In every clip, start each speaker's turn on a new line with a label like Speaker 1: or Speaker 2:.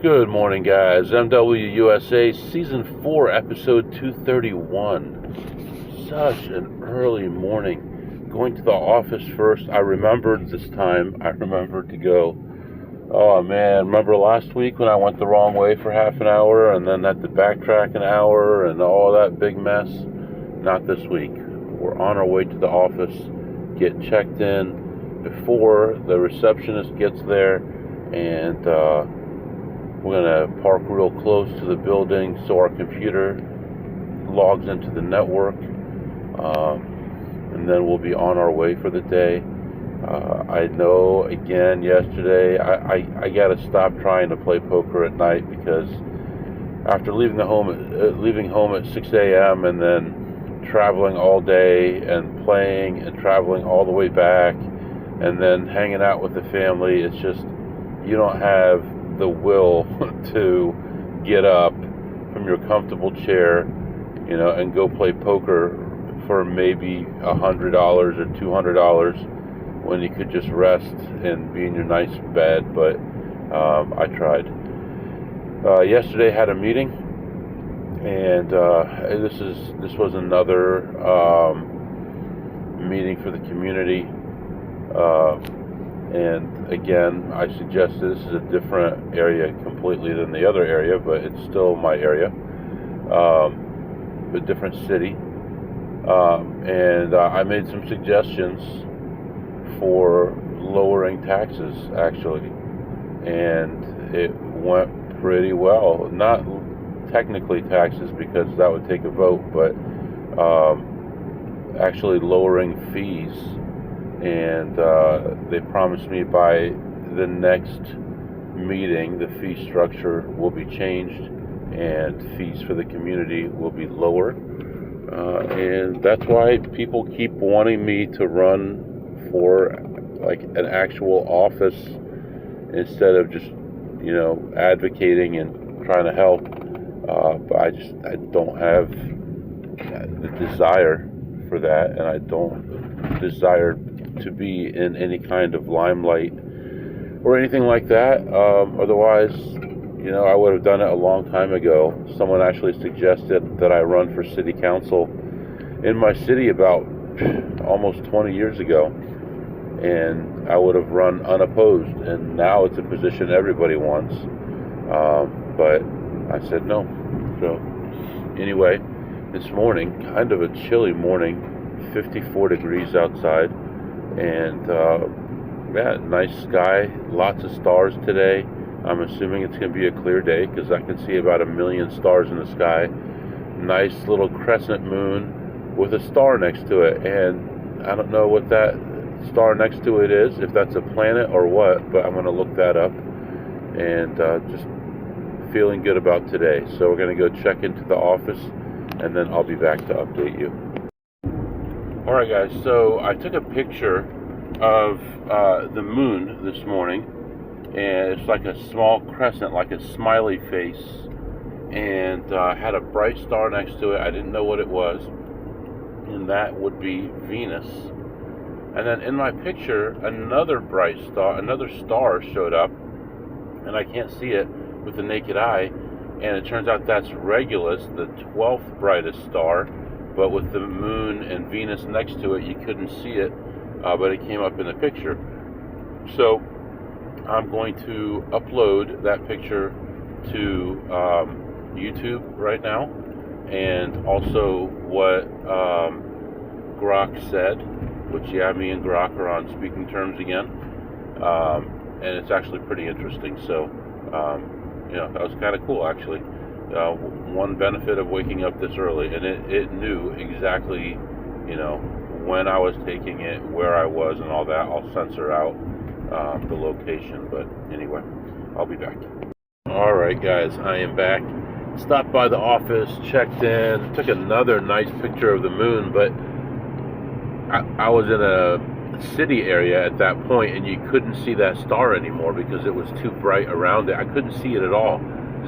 Speaker 1: Good morning, guys. MWUSA Season 4, Episode 231. Such an early morning. Going to the office first. I remembered this time. I remembered to go. Oh, man. Remember last week when I went the wrong way for half an hour and then had to backtrack an hour and all that big mess? Not this week. We're on our way to the office. Get checked in before the receptionist gets there. And, we're going to park real close to the building so our computer logs into the network, and then we'll be on our way for the day. I know, again, yesterday, I got to stop trying to play poker at night because after leaving home at 6 a.m. and then traveling all day and playing and traveling all the way back and then hanging out with the family, it's just, you don't have the will to get up from your comfortable chair, and go play poker for maybe $100 or $200 when you could just rest and be in your nice bed. But I tried. Yesterday had a meeting, and this was another meeting for the community. And again, I suggest this is a different area completely than the other area, but it's still my area, a different city. And I made some suggestions for lowering taxes, actually, and it went pretty well. Not technically taxes, because that would take a vote, but actually lowering fees. And they promised me by the next meeting the fee structure will be changed and fees for the community will be lower. And that's why people keep wanting me to run for like an actual office instead of just, advocating and trying to help. But I don't have the desire for that, and I don't desire to be in any kind of limelight or anything like that. Otherwise, I would have done it a long time ago. Someone actually suggested that I run for city council in my city about almost 20 years ago, and I would have run unopposed, and now it's a position everybody wants. But I said no. So anyway, this morning, kind of a chilly morning, 54 degrees outside. And nice sky, lots of stars today. I'm assuming it's going to be a clear day because I can see about 1 million stars in the sky. Nice little crescent moon with a star next to it, and I don't know what that star next to it is, if that's a planet or what, but I'm going to look that up. And just feeling good about today. So we're going to go check into the office, and then I'll be back to update you. Alright guys, so I took a picture of the moon this morning, and it's like a small crescent, like a smiley face, and had a bright star next to it. I didn't know what it was, and that would be Venus. And then in my picture, another bright star, another star showed up, and I can't see it with the naked eye, and it turns out that's Regulus, the 12th brightest star. But with the moon and Venus next to it, you couldn't see it, but it came up in the picture. So I'm going to upload that picture to YouTube right now, and also what Grok said, which, me and Grok are on speaking terms again, and it's actually pretty interesting. So, that was kind of cool, actually. One benefit of waking up this early, and it knew exactly, when I was taking it, where I was, and all that. I'll censor out the location, but anyway, I'll be back. All right, guys, I am back. Stopped by the office, checked in, took another nice picture of the moon, but I was in a city area at that point, and you couldn't see that star anymore because it was too bright around it. I couldn't see it at all.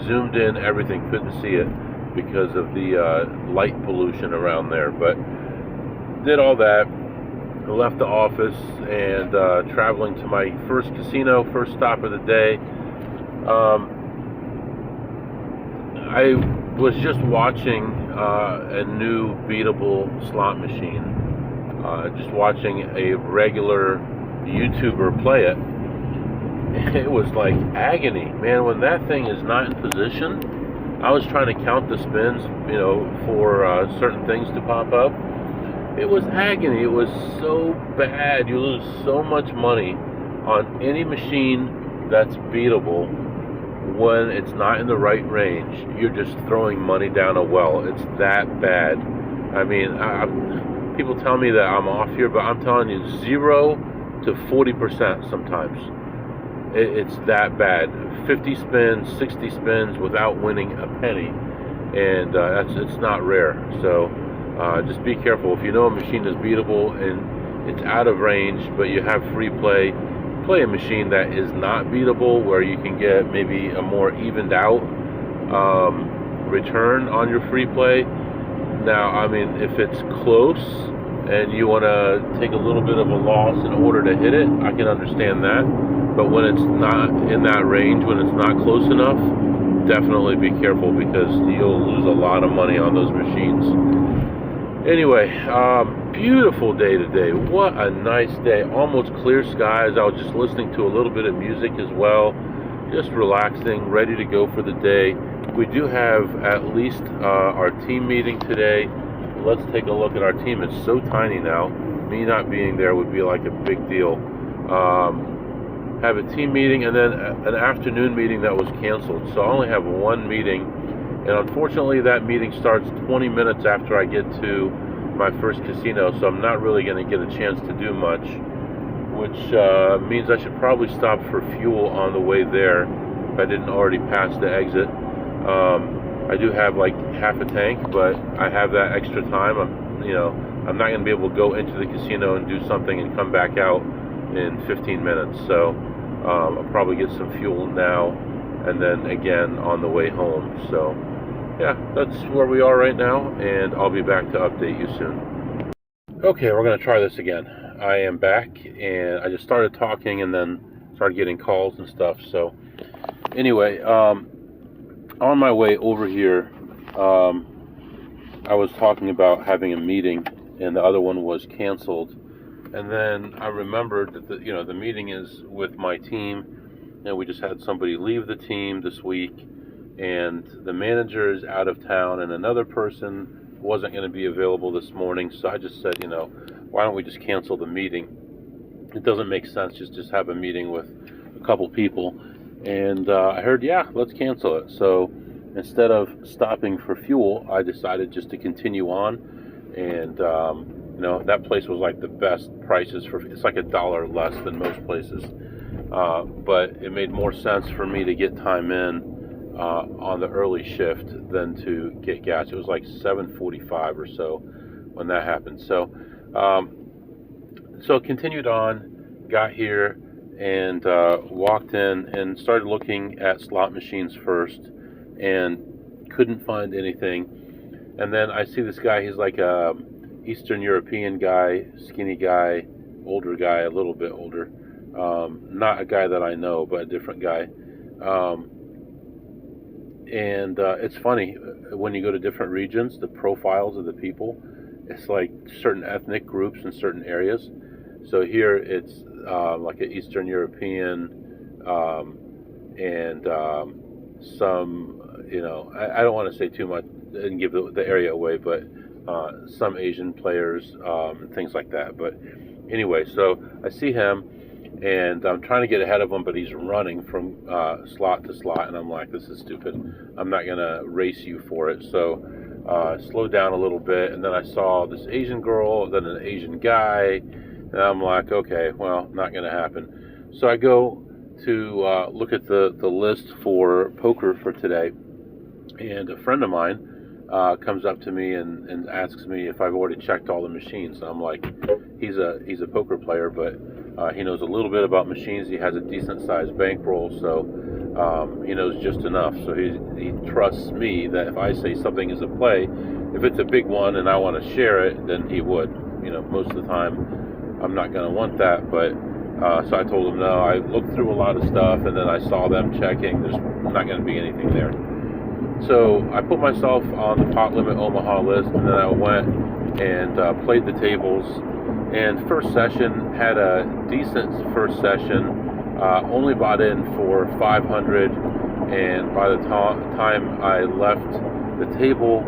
Speaker 1: Zoomed in, everything, couldn't see it because of the light pollution around there. But did all that, left the office, and traveling to my first casino, first stop of the day. I was just watching a new beatable slot machine. Just watching a regular YouTuber play it. It was like agony, man. When that thing is not in position, I was trying to count the spins, for certain things to pop up. It was agony. It was so bad. You lose so much money on any machine that's beatable when it's not in the right range. You're just throwing money down a well. It's that bad. I mean, people tell me that I'm off here, but I'm telling you, 0 to 40% sometimes. It's that bad. 50 spins, 60 spins without winning a penny, and it's not rare. So just be careful. If you know a machine is beatable and it's out of range, but you have free play, play a machine that is not beatable, where you can get maybe a more evened out return on your free play. Now, I mean, if it's close and you want to take a little bit of a loss in order to hit it, I can understand that. But when it's not in that range, when it's not close enough, definitely be careful, because you'll lose a lot of money on those machines. Anyway, beautiful day today. What a nice day. Almost clear skies. I was just listening to a little bit of music as well. Just relaxing, ready to go for the day. We do have at least our team meeting today. Let's take a look at our team. It's so tiny now. Me not being there would be like a big deal. Have a team meeting and then an afternoon meeting that was canceled. So I only have one meeting. And unfortunately, that meeting starts 20 minutes after I get to my first casino. So I'm not really going to get a chance to do much, which means I should probably stop for fuel on the way there if I didn't already pass the exit. I do have like half a tank, but I have that extra time. I'm not going to be able to go into the casino and do something and come back out in 15 minutes. So I'll probably get some fuel now and then again on the way home. So yeah, that's where we are right now, and I'll be back to update you soon. Okay, we're going to try this again. I am back, and I just started talking and then started getting calls and stuff. So anyway, on my way over here, I was talking about having a meeting, and the other one was canceled. And then I remembered that the meeting is with my team, and we just had somebody leave the team this week, and the manager is out of town, and another person wasn't going to be available this morning. So I just said, why don't we just cancel the meeting? It doesn't make sense just have a meeting with a couple people. And I heard, yeah, let's cancel it. So instead of stopping for fuel, I decided just to continue on. And that place was like the best prices it's like $1 less than most places. But it made more sense for me to get time in on the early shift than to get gas. It was like 7:45 or so when that happened. So continued on, got here, and walked in and started looking at slot machines first, and couldn't find anything. And then I see this guy. He's like a Eastern European guy, skinny guy, older guy, a little bit older. Not a guy that I know, but a different guy. And it's funny, when you go to different regions, the profiles of the people, it's like certain ethnic groups in certain areas. So here it's like an Eastern European and some, I don't want to say too much and give the area away, but some Asian players and things like that. But anyway, so I see him, and I'm trying to get ahead of him, but he's running from slot to slot, and I'm like, this is stupid. I'm not going to race you for it. So slowed down a little bit, and then I saw this Asian girl, then an Asian guy, and I'm like, okay, well, not going to happen. So I go to look at the list for poker for today, and a friend of mine comes up to me and asks me if I've already checked all the machines. And I'm like, he's a poker player, but he knows a little bit about machines. He has a decent sized bankroll, so he knows just enough. So he trusts me that if I say something is a play, if it's a big one and I want to share it, then he would. Most of the time I'm not going to want that, but so I told him no. I looked through a lot of stuff, and then I saw them checking. There's not going to be anything there. So I put myself on the Pot Limit Omaha list, and then I went and played the tables. And first session, had a decent first session. Only bought in for 500, and by the time I left the table,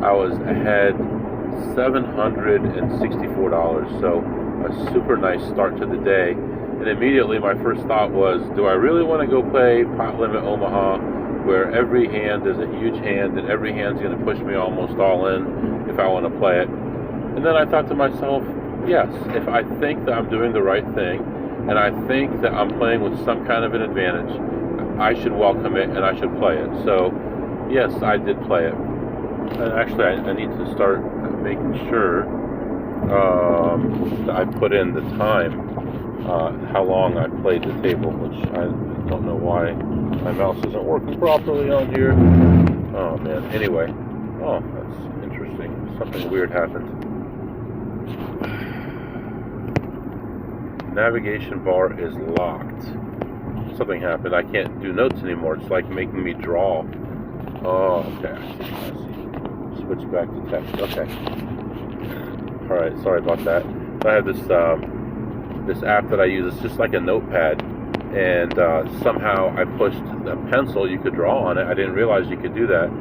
Speaker 1: I was ahead $764. So a super nice start to the day. And immediately my first thought was, do I really want to go play Pot Limit Omaha, where every hand is a huge hand and every hand's going to push me almost all in if I want to play it? And then I thought to myself, yes, if I think that I'm doing the right thing and I think that I'm playing with some kind of an advantage, I should welcome it and I should play it. So yes, I did play it. And actually I need to start making sure that I put in the time, how long I played the table, which I don't know why my mouse isn't working properly on here. Oh man, anyway. Oh, that's interesting. Something weird happened. Navigation bar is locked. Something happened. I can't do notes anymore. It's like making me draw. Oh, okay. I see. Switch back to text. Okay. Alright, sorry about that. I have this this app that I use. It's just like a notepad, and somehow I pushed a pencil. You could draw on it. I didn't realize you could do that,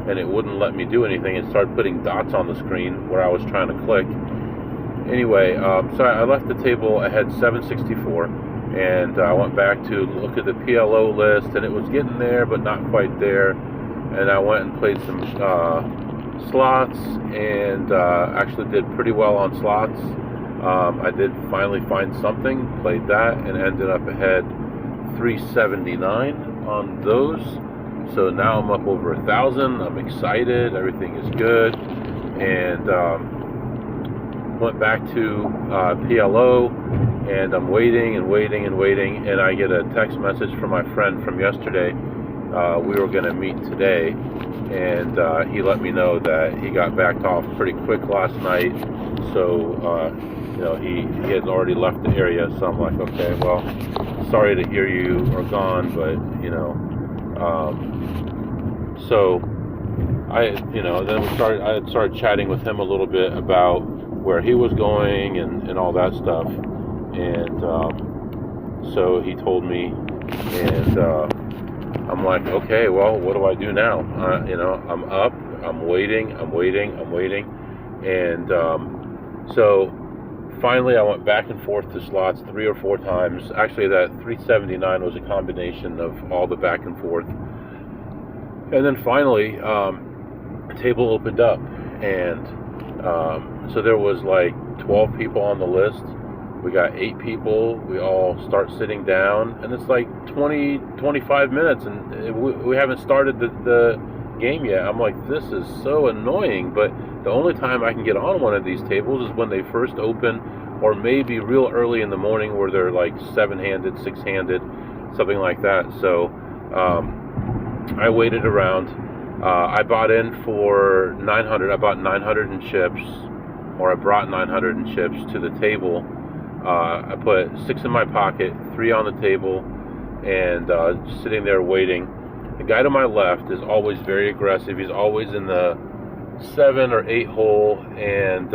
Speaker 1: and it wouldn't let me do anything. It started putting dots on the screen where I was trying to click. Anyway, so I left the table ahead 764, and I went back to look at the PLO list, and it was getting there, but not quite there. And I went and played some slots, and actually did pretty well on slots. I did finally find something, played that, and ended up ahead 379 on those. So now I'm up over 1,000. I'm excited. Everything is good, and went back to PLO, and I'm waiting and waiting and waiting, and I get a text message from my friend from yesterday. We were going to meet today, and he let me know that he got backed off pretty quick last night. So he had already left the area. So I'm like, okay, well, sorry to hear you are gone, but so then I had started chatting with him a little bit about where he was going and all that stuff, and so he told me, and I'm like, okay, well, what do I do now? I'm up, I'm waiting, and so finally I went back and forth to slots 3 or 4 times. Actually, that 379 was a combination of all the back and forth, and then finally the table opened up, and so there was like 12 people on the list. We got 8 people. We all start sitting down, and it's like 25 minutes, and we haven't started the game yet. I'm like, this is so annoying, but the only time I can get on one of these tables is when they first open, or maybe real early in the morning where they're like 7-handed, 6-handed, something like that. So I waited around. I bought in for 900. I bought 900 in chips, or I brought 900 in chips to the table. I put 6 in my pocket, 3 on the table, and sitting there waiting. The guy to my left is always very aggressive. He's always in the 7 or 8 hole, and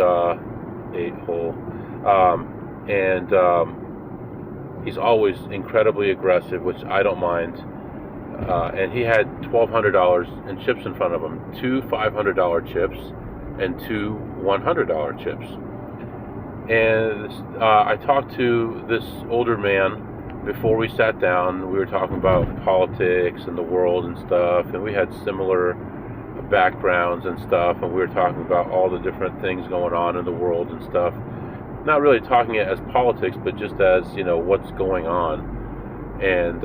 Speaker 1: 8 hole, and he's always incredibly aggressive, which I don't mind. And he had $1,200 in chips in front of him, 2 $500 chips and 2 $100 chips. And I talked to this older man before we sat down. We were talking about politics and the world and stuff, and we had similar backgrounds and stuff, and we were talking about all the different things going on in the world and stuff. Not really talking it as politics, but just as, what's going on. And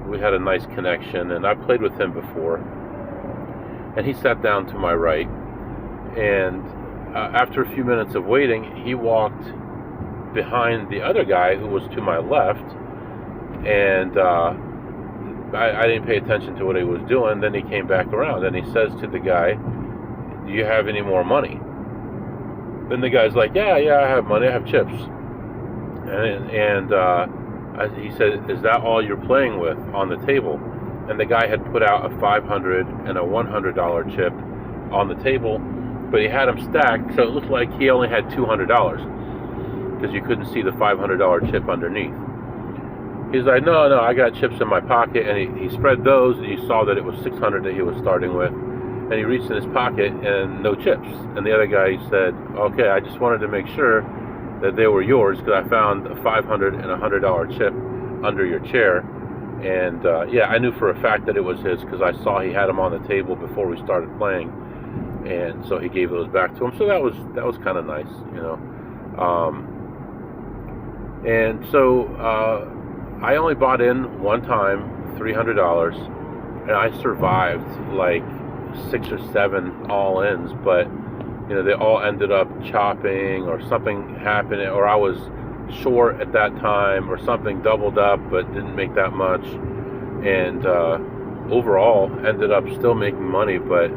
Speaker 1: we had a nice connection, and I played with him before. And he sat down to my right, and after a few minutes of waiting, he walked behind the other guy who was to my left, and I didn't pay attention to what he was doing. Then he came back around, and he says to the guy, "Do you have any more money?" Then the guy's like, yeah, I have money, I have chips. And he said, "Is that all you're playing with on the table?" and the guy had put out a $500 and a $100 chip on the table, but he had them stacked, so it looked like he only had $200 because you couldn't see the $500 chip underneath. He's like, no, I got chips in my pocket, and he spread those, and you saw that it was 600 that he was starting with, and he reached in his pocket and no chips. And the other guy said, okay, I just wanted to make sure that they were yours because I found a $500 and a $100 chip under your chair. And yeah, I knew for a fact that it was his because I saw he had them on the table before we started playing, and so he gave those back to him. So that was kind of nice, you know. And so I only bought in one time, $300, and I survived like 6 or 7 all-ins, but you know, they all ended up chopping, or something happened, or I was short at that time, or something doubled up but didn't make that much, and overall ended up still making money. But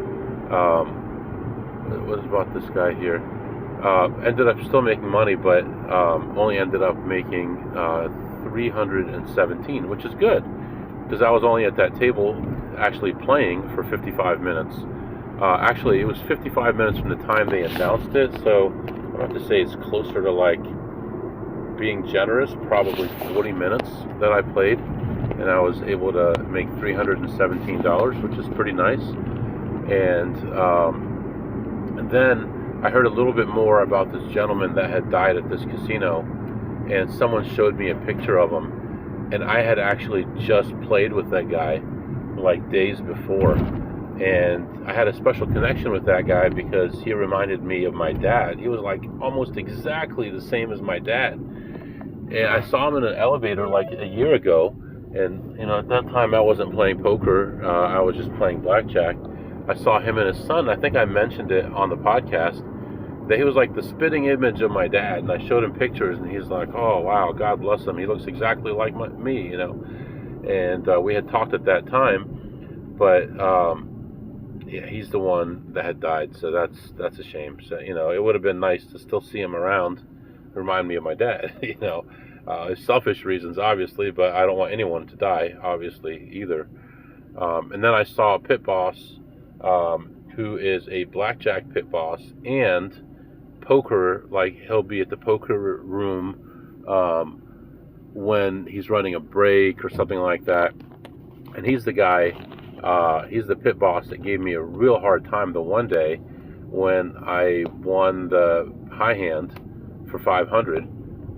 Speaker 1: what about this guy here? Ended up still making money, but only ended up making 317, which is good because I was only at that table actually playing for 55 minutes. Actually, it was 55 minutes from the time they announced it, so I have to say it's closer to, like, being generous, probably 40 minutes that I played, and I was able to make $317, which is pretty nice. And then I heard a little bit more about this gentleman that had died at this casino, and someone showed me a picture of him, and I had actually just played with that guy like days before, and I had a special connection with that guy because he reminded me of my dad. He was like almost exactly the same as my dad, and I saw him in an elevator like a year ago, and you know, at that time I wasn't playing poker, I was just playing blackjack. I saw him and his son. I think I mentioned it on the podcast that he was like the spitting image of my dad, and I showed him pictures, and he's like, oh wow, God bless him, he looks exactly like me, you know. And we had talked at that time, but yeah, he's the one that had died, so that's a shame. So, you know, it would have been nice to still see him around, remind me of my dad, you know. Selfish reasons, obviously, but I don't want anyone to die, obviously, either. And then I saw a pit boss, who is a blackjack pit boss and poker, like he'll be at the poker room when he's running a break or something like that. And he's the guy, he's the pit boss that gave me a real hard time the one day when I won the high hand for 500,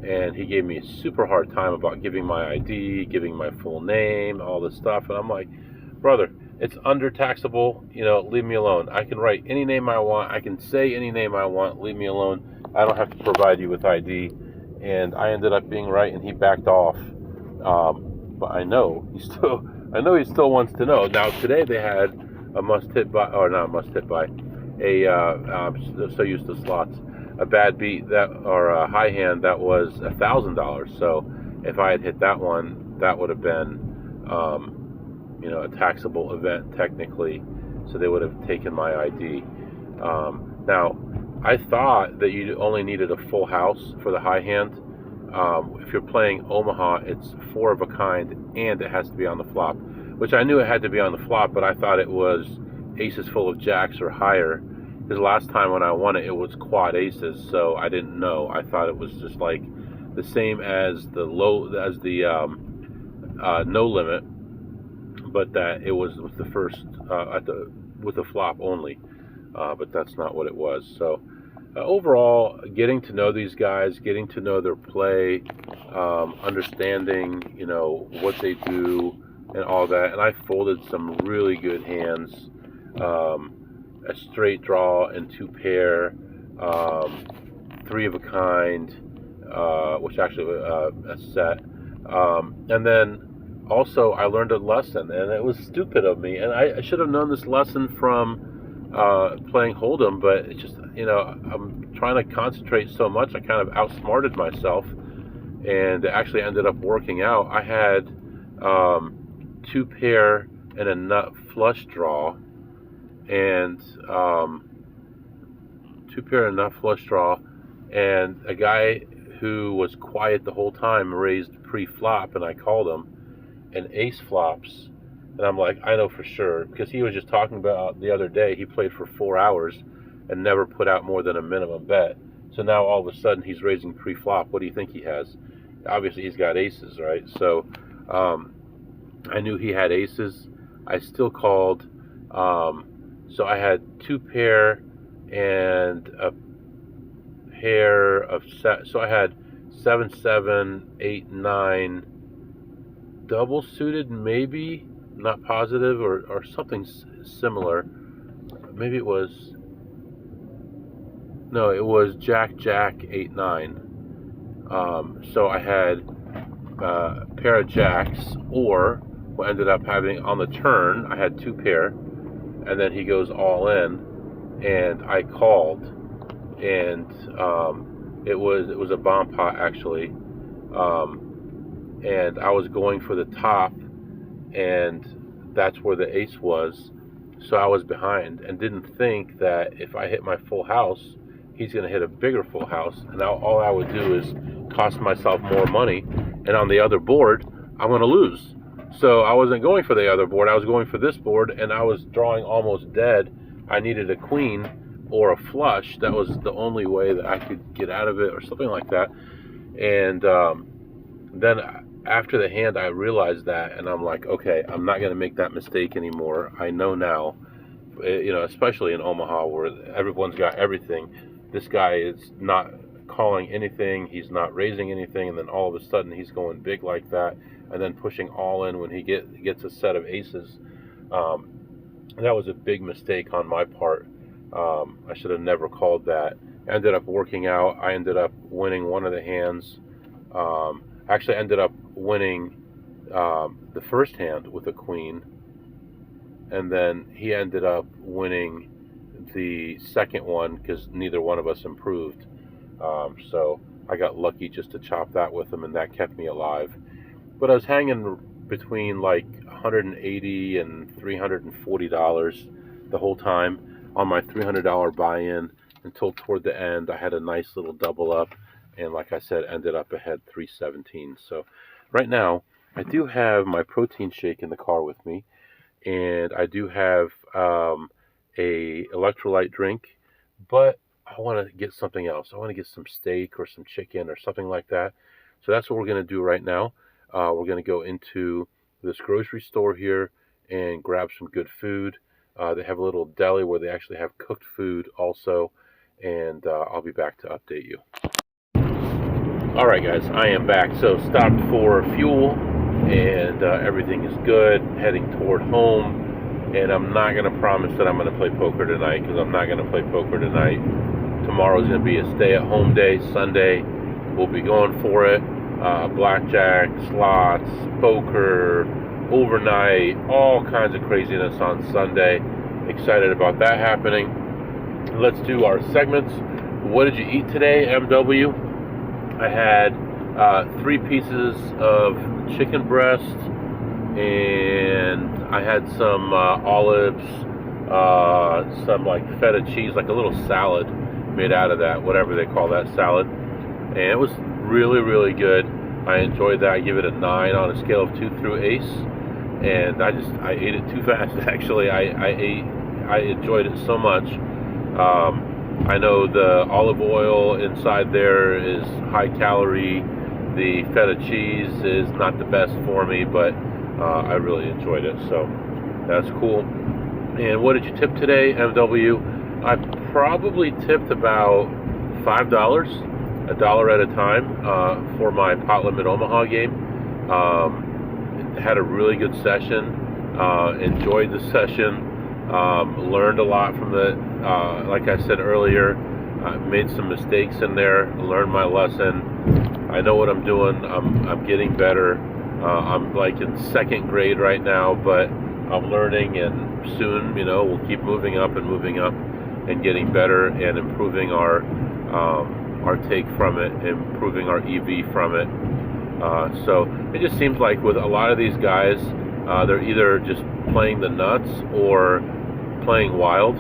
Speaker 1: and he gave me a super hard time about giving my ID, giving my full name, all this stuff. And I'm like, brother, it's undertaxable, you know, leave me alone. I can write any name I want, I can say any name I want, leave me alone. I don't have to provide you with ID. And I ended up being right, and he backed off. But I know he still wants to know. Now today they had a so used to slots, a bad beat that, or a high hand that was $1,000. So if I had hit that one, that would have been you know, a taxable event technically, so they would have taken my ID. Now, I thought that you only needed a full house for the high hand. If you're playing Omaha, it's 4 of a kind, and it has to be on the flop, which I knew it had to be on the flop, but I thought it was aces full of jacks or higher, because last time when I won it, it was quad aces, so I didn't know. I thought it was just like the same as the no limit, but that it was with the first with the flop only, but that's not what it was. So overall, getting to know these guys, getting to know their play, understanding, you know, what they do and all that. And I folded some really good hands, a straight draw and 2 pair, 3 of a kind, which actually a set, and then also I learned a lesson, and it was stupid of me, and I should have known this lesson from playing Hold'em, but it's just, you know, I'm trying to concentrate so much, I kind of outsmarted myself, and it actually ended up working out. I had 2 pair and a nut flush draw, and 2 pair and nut flush draw, and a guy who was quiet the whole time raised pre-flop, and I called him, and ace flops, And I'm like, I know for sure, because he was just talking about the other day he played for 4 hours and never put out more than a minimum bet. So now all of a sudden he's raising pre-flop. What do you think he has? Obviously he's got aces, right? So I knew he had aces. I still called. So I had two pair and a pair of so I had 7, 7, 8, 9 double suited, maybe, not positive, or something similar. Maybe it was, no, it was Jack, Jack, 8, 9. So I had a pair of jacks, or what ended up having on the turn, I had two pair, and then he goes all in, and I called, and it was a bomb pot actually, and I was going for the top, and that's where the ace was, so I was behind and didn't think that if I hit my full house, he's going to hit a bigger full house, and now all I would do is cost myself more money, and on the other board I'm going to lose. So I wasn't going for the other board, I was going for this board, and I was drawing almost dead. I needed a queen or a flush. That was the only way that I could get out of it, or something like that. And then after the hand I realized that, and I'm like, okay, I'm not going to make that mistake anymore. I know now, especially in Omaha where everyone's got everything. This guy is not calling anything, he's not raising anything, and then all of a sudden he's going big like that, and then pushing all in when he gets a set of aces. That was a big mistake on my part. I should have never called that. Ended up working out. I ended up winning one of the hands. Actually ended up winning the first hand with a queen, and then he ended up winning the second one because neither one of us improved. So I got lucky just to chop that with him, and that kept me alive. But I was hanging between like $180 and $340 the whole time on my $300 buy-in, until toward the end I had a nice little double up, and like I said, ended up ahead 317. So right now I do have my protein shake in the car with me, and I do have a electrolyte drink, but I want to get something else. I want to get some steak or some chicken or something like that. So that's what we're going to do right now. We're going to go into this grocery store here and grab some good food. They have a little deli where they actually have cooked food also, and I'll be back to update you. Alright guys, I am back. So stopped for fuel, and everything is good, heading toward home. And I'm not going to promise that I'm going to play poker tonight, because I'm not going to play poker tonight. Tomorrow's going to be a stay-at-home day. Sunday, we'll be going for it. Blackjack, slots, poker, overnight, all kinds of craziness on Sunday. Excited about that happening. Let's do our segments. What did you eat today, MW? I had 3 pieces of chicken breast, and I had some olives, some like feta cheese, like a little salad made out of that, whatever they call that salad. And it was really, really good. I enjoyed that. I give it a 9 on a scale of 2 through ace. And I ate it too fast, actually. I enjoyed it so much. I know the olive oil inside there is high calorie. The feta cheese is not the best for me, but I really enjoyed it, so that's cool. And what did you tip today, MW? I probably tipped about $5, $1 at a time, for my Pot Limit Omaha game. Had a really good session. Enjoyed the session. Learned a lot from it. Like I said earlier, I made some mistakes in there. Learned my lesson. I know what I'm doing. I'm getting better. I'm like in 2nd grade right now, but I'm learning, and soon, we'll keep moving up and getting better and improving our take from it, improving our EV from it. So it just seems like with a lot of these guys, they're either just playing the nuts or playing wild.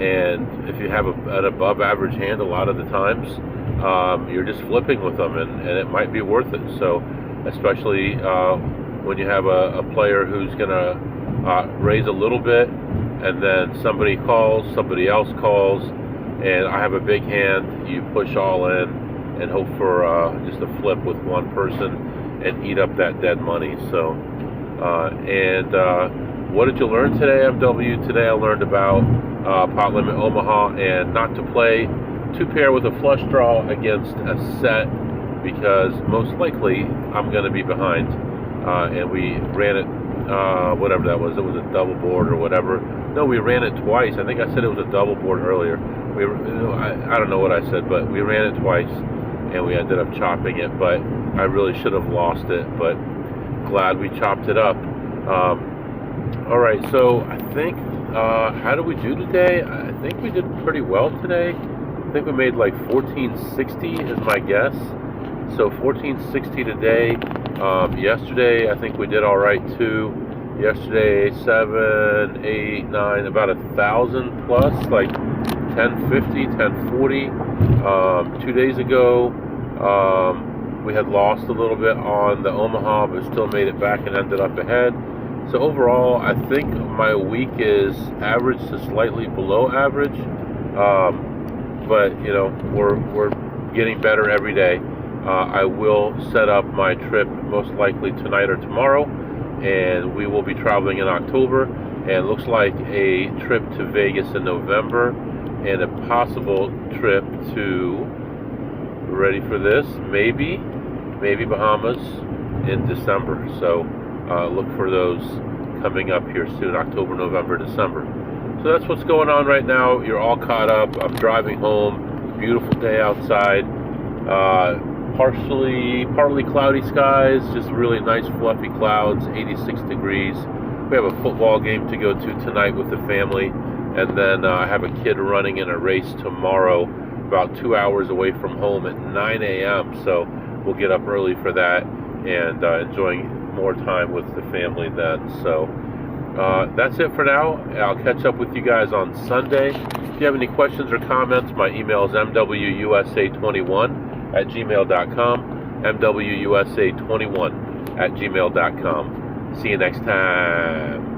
Speaker 1: And if you have an above average hand, a lot of the times, you're just flipping with them, and it might be worth it. So especially when you have a player who's going to raise a little bit, and then somebody calls, somebody else calls, and I have a big hand. You push all in and hope for just a flip with one person and eat up that dead money. So, what did you learn today, MW? Today I learned about pot limit Omaha and not to play two pair with a flush draw against a set, because most likely I'm going to be behind. And we ran it, whatever that was. It was a double board or whatever. No, we ran it twice. I think I said it was a double board earlier. I don't know what I said, but we ran it twice, and we ended up chopping it. But I really should have lost it, but glad we chopped it up. All right, so I think, how did we do today? I think we did pretty well today. I think we made like 1460 is my guess. So 1460 today. Yesterday I think we did all right too. Yesterday 7, 8, 9, about 1,000 plus, like 1050, 1040. 2 days ago we had lost a little bit on the Omaha, but still made it back and ended up ahead. So overall, I think my week is average to slightly below average. But you know, we're getting better every day. I will set up my trip most likely tonight or tomorrow, and we will be traveling in October, and it looks like a trip to Vegas in November and a possible trip to, ready for this, maybe Bahamas in December. So look for those coming up here soon, October, November, December. So that's what's going on right now. You're all caught up. I'm driving home. Beautiful day outside. Partly cloudy skies, just really nice fluffy clouds, 86 degrees. We have a football game to go to tonight with the family, and then I have a kid running in a race tomorrow about 2 hours away from home at 9 a.m. So we'll get up early for that and enjoying more time with the family then. So that's it for now. I'll catch up with you guys on Sunday. If you have any questions or comments, my email is mwusa21@gmail.com, mwusa21@gmail.com. See you next time.